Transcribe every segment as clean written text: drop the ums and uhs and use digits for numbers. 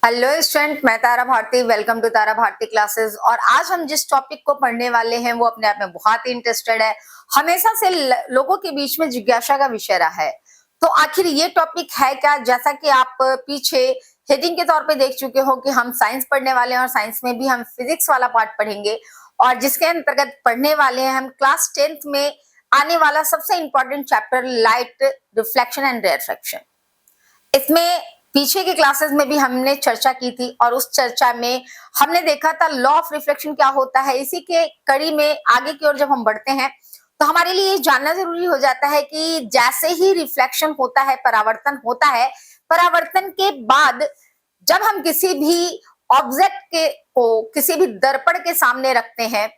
Hello student, मैं Tara Bharati. Welcome to Tara Bharati classes. और आज हम जिस टॉपिक को पढ़ने वाले हैं वो अपने आप में बहुत ही इंटरेस्टेड है। हमेशा से लोगों के बीच में जिज्ञासा का विषय रहा है। तो आखिर ये टॉपिक है क्या? जैसा कि आप पीछे हेडिंग के तौर पे देख चुके हो कि हम साइंस पढ़ने वाले हैं और साइंस में भी हम फिजिक्स वाला पार्ट पढ़ेंगे और जिसके अंतर्गत पढ़ने वाले हैं हम क्लास 10th में आने वाला सबसे important chapter light reflection and refraction. इसमें पीछे की क्लासेस में भी हमने चर्चा की थी और उस चर्चा में हमने देखा था लॉ ऑफ रिफ्लेक्शन क्या होता है। इसी के कड़ी में आगे की ओर जब हम बढ़ते हैं तो हमारे लिए ये जानना जरूरी हो जाता है कि जैसे ही रिफ्लेक्शन होता है, परावर्तन होता है, परावर्तन के बाद जब हम किसी भी ऑब्जेक्ट के को किसी भी दर्पण के सामने रखते हैं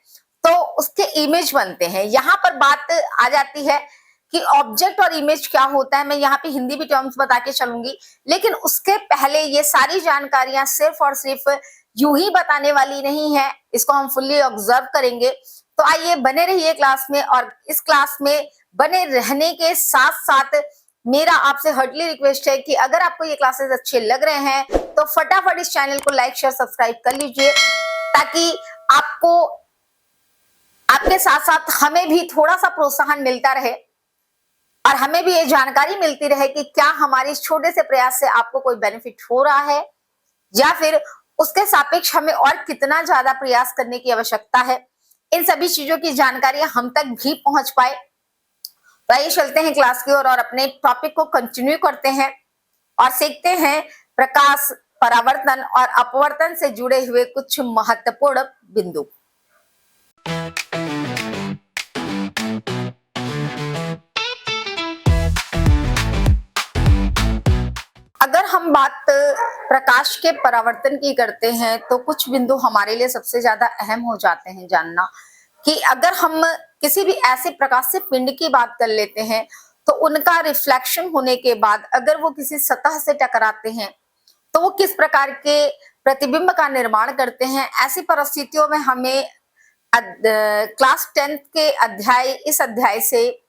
तो उसके इमेज बनते हैं। यहाँ पर बात आ जाती है कि ऑब्जेक्ट और इमेज क्या होता है। मैं यहाँ पे हिंदी भी टर्म्स बता के चलूंगी, लेकिन उसके पहले ये सारी जानकारियां सिर्फ और सिर्फ यूं ही बताने वाली नहीं है, इसको हम फुल्ली ऑब्जर्व करेंगे। तो आइए बने रहिए क्लास में, और इस क्लास में बने रहने के साथ साथ मेरा आपसे हर्टली रिक्वेस्ट है कि अगर आपको ये क्लासेस अच्छे लग रहे हैं तो फटाफट इस चैनल को लाइक शेयर सब्सक्राइब कर लीजिए, ताकि आपको आपके साथ साथ हमें भी थोड़ा सा प्रोत्साहन मिलता रहे और हमें भी ये जानकारी मिलती रहे कि क्या हमारे इस छोटे से प्रयास से आपको कोई बेनिफिट हो रहा है या फिर उसके सापेक्ष हमें और कितना ज्यादा प्रयास करने की आवश्यकता है। इन सभी चीजों की जानकारी हम तक भी पहुंच पाए। तो आइए चलते हैं क्लास की ओर और अपने टॉपिक को कंटिन्यू करते हैं और सीखते हैं प्रकाश, परावर्तन और अपवर्तन से जुड़े हुए कुछ महत्वपूर्ण बिंदु। अगर हम बात प्रकाश के परावर्तन की करते हैं तो कुछ बिंदु हमारे लिए सबसे ज्यादा अहम हो जाते हैं जानना, कि अगर हम किसी भी ऐसे प्रकाश से पिंड की बात कर लेते हैं तो उनका रिफ्लेक्शन होने के बाद अगर वो किसी सतह से टकराते हैं तो वो किस प्रकार के प्रतिबिंब का निर्माण करते हैं। ऐसी परिस्थितियों में हमें क्लास 10th के इस अध्याय से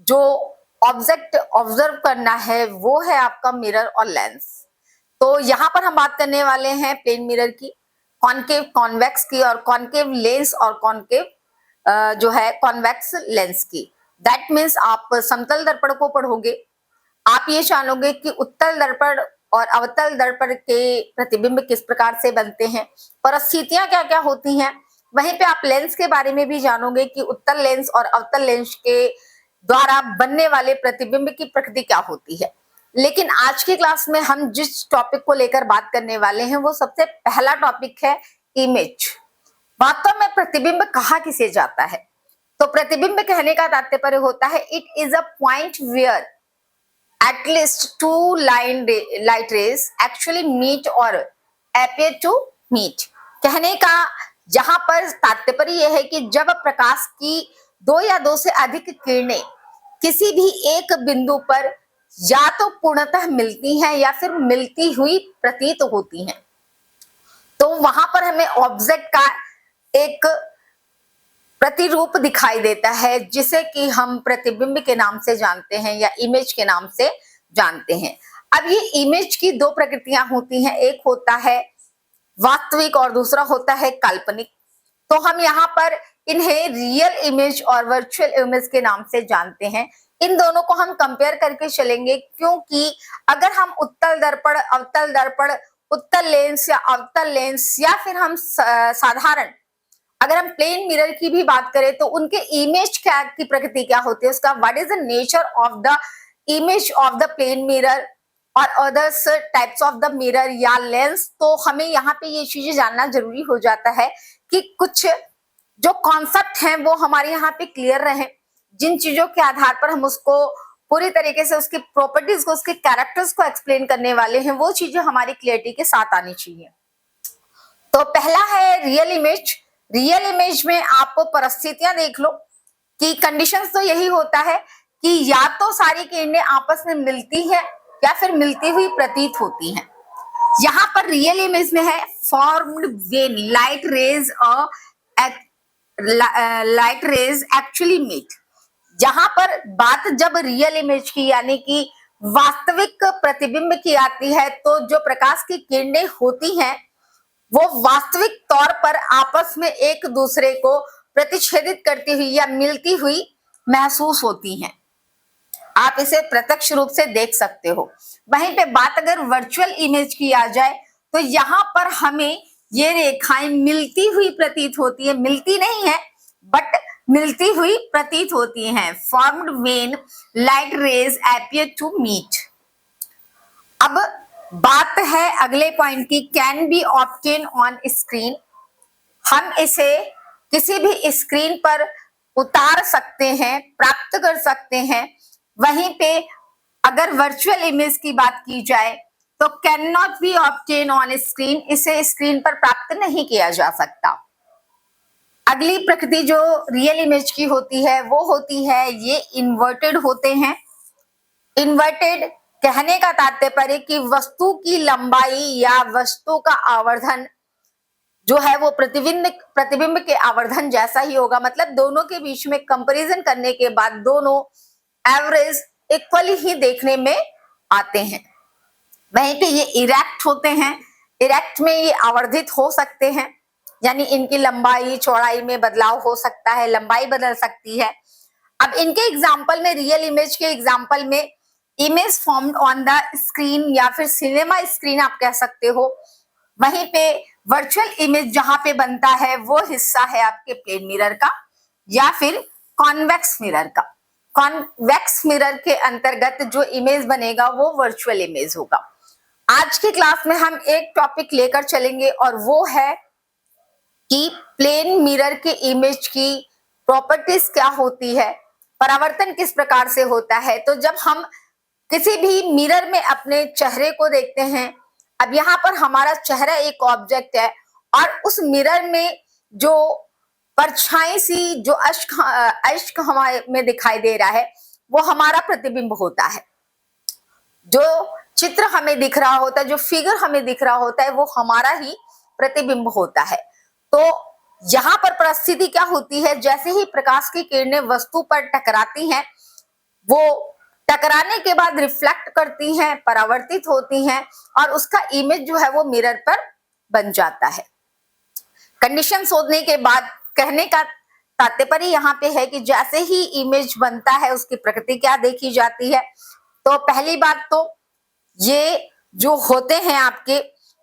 जो ऑब्जेक्ट ऑब्जर्व करना है वो है आपका मिरर और लेंस। तो यहाँ पर हम बात करने वाले हैं प्लेन मिरर की, कॉनकेव कॉन्वेक्स की, और कॉनकेव लेंस और कॉनकेव जो है कॉन्वेक्स लेंस की। दैट मीन्स आप समतल दर्पण को पढ़ोगे, आप ये जानोगे कि उत्तल दर्पण और अवतल दर्पण के प्रतिबिंब किस प्रकार से बनते हैं, परिस्थितियां क्या क्या होती हैं। वहीं पे आप लेंस के बारे में भी जानोगे कि उत्तल लेंस और अवतल लेंस के द्वारा बनने वाले प्रतिबिंब की प्रकृति क्या होती है। लेकिन आज की क्लास में हम जिस टॉपिक को लेकर बात करने वाले हैं वो सबसे पहला टॉपिक है इमेज। वास्तव में प्रतिबिंब कहा किसे जाता है? तो प्रतिबिंब कहने का तात्पर्य होता है it is a point where at least two light rays actually meet or appear to meet। कहने का जहां पर तात्पर्य यह है कि जब प्रकाश की दो या दो से अधिक किरणें किसी भी एक बिंदु पर या तो पूर्णतः मिलती हैं या फिर मिलती हुई प्रतीत होती हैं, तो वहां पर हमें ऑब्जेक्ट का एक प्रतिरूप दिखाई देता है जिसे कि हम प्रतिबिंब के नाम से जानते हैं या इमेज के नाम से जानते हैं। अब ये इमेज की दो प्रकृतियां होती हैं, एक होता है वास्तविक और दूसरा होता है काल्पनिक। तो हम यहाँ पर इन्हें रियल इमेज और वर्चुअल इमेज के नाम से जानते हैं। इन दोनों को हम कंपेयर करके चलेंगे, क्योंकि अगर हम उत्तल दर्पण, अवतल दर्पण, उत्तल लेंस या अवतल लेंस, या फिर हम साधारण अगर हम प्लेन मिरर की भी बात करें तो उनके इमेज क्या की प्रकृति क्या होती है, उसका what is the nature of the image of the plane mirror और others types of the mirror या लेंस। तो हमें यहाँ पे ये चीजें जानना जरूरी हो जाता है कि कुछ जो कॉन्सेप्ट हैं वो हमारे यहाँ पे क्लियर रहे, जिन चीजों के आधार पर हम उसको पूरी तरीके से उसकी प्रॉपर्टीज को, उसके कैरेक्टर्स को एक्सप्लेन करने वाले हैं, वो चीजें हमारी क्लियरिटी के साथ आनी चाहिए। तो पहला है रियल इमेज। रियल इमेज में आपको परिस्थितियां देख लो कि कंडीशंस तो यही होता है कि या तो सारी किरणें आपस में मिलती हैं या फिर मिलती हुई प्रतीत होती हैं। यहाँ पर रियल इमेज में है formed when light rays actually meet. जहां पर बात जब रियल इमेज की यानी कि वास्तविक प्रतिबिंब की आती है, तो जो प्रकाश की किरणें होती हैं वो वास्तविक तौर पर आपस में एक दूसरे को प्रतिच्छेदित करती हुई या मिलती हुई महसूस होती हैं। आप इसे प्रत्यक्ष रूप से देख सकते हो। वहीं पे बात अगर वर्चुअल इमेज की आ जाए तो यहाँ पर हमें ये रेखाएं मिलती हुई प्रतीत होती है, मिलती नहीं है बट मिलती हुई प्रतीत होती हैं। Formed when light rays appear to meet. अब बात है अगले पॉइंट की, can be obtain on screen. हम इसे किसी भी स्क्रीन पर उतार सकते हैं, प्राप्त कर सकते हैं। वहीं पे अगर वर्चुअल इमेज की बात की जाए तो can not be obtain on screen, इसे स्क्रीन पर प्राप्त नहीं किया जा सकता। अगली प्रकृति जो रियल इमेज की होती है वो होती है ये इन्वर्टेड होते हैं। इन्वर्टेड कहने का तात्पर्य कि वस्तु की लंबाई या वस्तु का आवर्धन जो है वो प्रतिबिंब के आवर्धन जैसा ही होगा। मतलब दोनों के बीच में कंपैरिजन करने के बाद दोनों एवरेज इक्वली ही देखने में आते हैं। वहीं पे ये इरेक्ट होते हैं। इरेक्ट में ये आवर्धित हो सकते हैं, यानी इनकी लंबाई चौड़ाई में बदलाव हो सकता है, लंबाई बदल सकती है। अब इनके एग्जाम्पल में, रियल इमेज के एग्जाम्पल में, image formed on the screen या फिर सिनेमा स्क्रीन आप कह सकते हो। वहीं पे वर्चुअल इमेज जहां पे बनता है वो हिस्सा है आपके प्लेन मिरर का या फिर कॉन्वेक्स मिरर का। कॉन्वेक्स मिरर के अंतर्गत जो इमेज बनेगा वो वर्चुअल इमेज होगा। आज की क्लास में हम एक टॉपिक लेकर चलेंगे और वो है कि प्लेन मिरर के इमेज की प्रॉपर्टीज क्या होती है, परावर्तन किस प्रकार से होता है। तो जब हम किसी भी मिरर में अपने चेहरे को देखते हैं, अब यहाँ पर हमारा चेहरा एक ऑब्जेक्ट है और उस मिरर में जो परछाई सी जो अश्क हमारे में दिखाई दे रहा है वो हमारा प्रतिबिंब होता है। जो चित्र हमें दिख रहा होता है, जो फिगर हमें दिख रहा होता है वो हमारा ही प्रतिबिंब होता है। तो यहाँ पर परिस्थिति क्या होती है, जैसे ही प्रकाश की किरणें वस्तु पर टकराती हैं वो टकराने के बाद रिफ्लेक्ट करती हैं, परावर्तित होती हैं और उसका इमेज जो है वो मिरर पर बन जाता है। कंडीशन शोधने के बाद कहने का तात्पर्य यहाँ पे है कि जैसे ही इमेज बनता है उसकी प्रकृति क्या देखी जाती है। तो पहली बात तो ये जो होते हैं आपके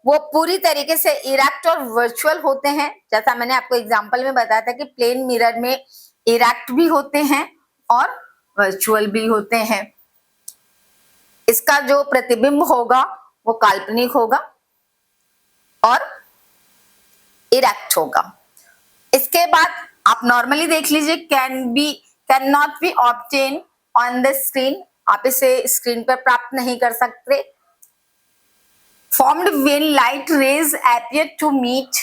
वो पूरी तरीके से इरेक्ट और वर्चुअल होते हैं। जैसा मैंने आपको एग्जांपल में बताया था कि प्लेन मिरर में इरेक्ट भी होते हैं और वर्चुअल भी होते हैं। इसका जो प्रतिबिंब होगा वो काल्पनिक होगा और इरेक्ट होगा। इसके बाद आप नॉर्मली देख लीजिए, can not be obtain on the screen, आप इसे स्क्रीन पर प्राप्त नहीं कर सकते। Formed when light rays appear to meet,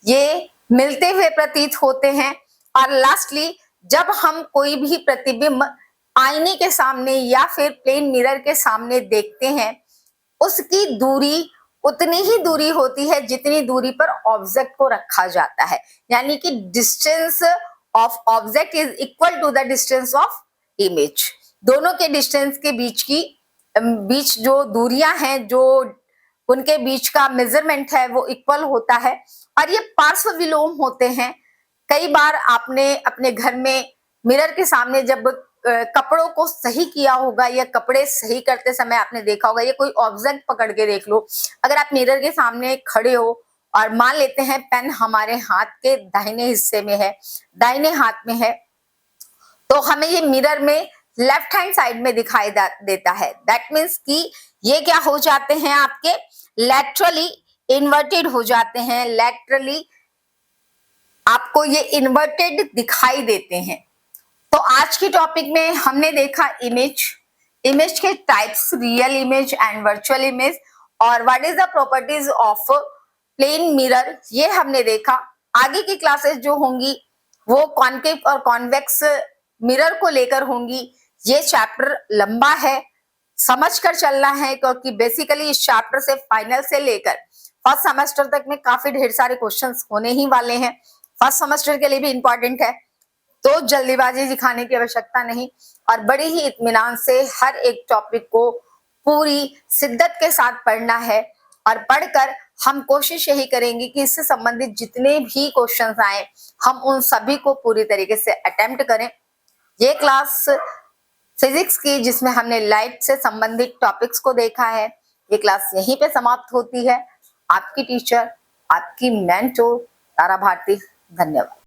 ये मिलते हुए प्रतीत होते हैं। और लास्टली जब हम कोई भी प्रतिबिंब आईने के सामने या फिर प्लेन मिरर के सामने देखते हैं उसकी दूरी उतनी ही दूरी होती है जितनी दूरी पर ऑब्जेक्ट को रखा जाता है, यानी कि distance of object is equal to the distance of image. दोनों के डिस्टेंस के बीच जो दूरियां हैं, जो उनके बीच का मेजरमेंट है वो इक्वल होता है और ये पार्श्व विलोम होते हैं। कई बार आपने अपने घर में मिरर के सामने जब कपड़ों को सही किया होगा या कपड़े सही करते समय आपने देखा होगा, ये कोई ऑब्जेक्ट पकड़ के देख लो, अगर आप मिरर के सामने खड़े हो और मान लेते हैं पेन हमारे हाथ के दाहिने हिस्से में है, दाहिने हाथ में है, तो हमें ये मिरर में लेफ्ट हैंड साइड में दिखाई देता है। दैट मीन्स कि ये क्या हो जाते हैं, आपके लैटरली इन्वर्टेड हो जाते हैं। लैटरली आपको ये इन्वर्टेड दिखाई देते हैं। तो आज की टॉपिक में हमने देखा इमेज के types, real image and virtual image, और what is the properties of plane mirror, ये हमने देखा। आगे की क्लासेस जो होंगी वो कॉनकेव और कॉन्वेक्स मिरर को लेकर होंगी। ये चैप्टर लंबा है, समझ कर चलना है, क्योंकि बेसिकली इस चैप्टर से फाइनल से लेकर फर्स्ट सेमेस्टर तक में काफी ढेर सारे क्वेश्चंस होने ही वाले हैं। फर्स्ट सेमेस्टर के लिए भी इंपॉर्टेंट है, तो जल्दीबाजी दिखाने की आवश्यकता नहीं और बड़े ही इत्मीनान से हर एक टॉपिक को पूरी शिद्दत के साथ पढ़ना है और पढ़कर हम कोशिश यही करेंगे कि इससे संबंधित जितने भी क्वेश्चंस आए हम उन सभी को पूरी तरीके से अटेम्प्ट करें। ये क्लास फिजिक्स की जिसमें हमने लाइट से संबंधित टॉपिक्स को देखा है, ये क्लास यहीं पे समाप्त होती है। आपकी टीचर, आपकी मेंटोर तारा भारती। धन्यवाद।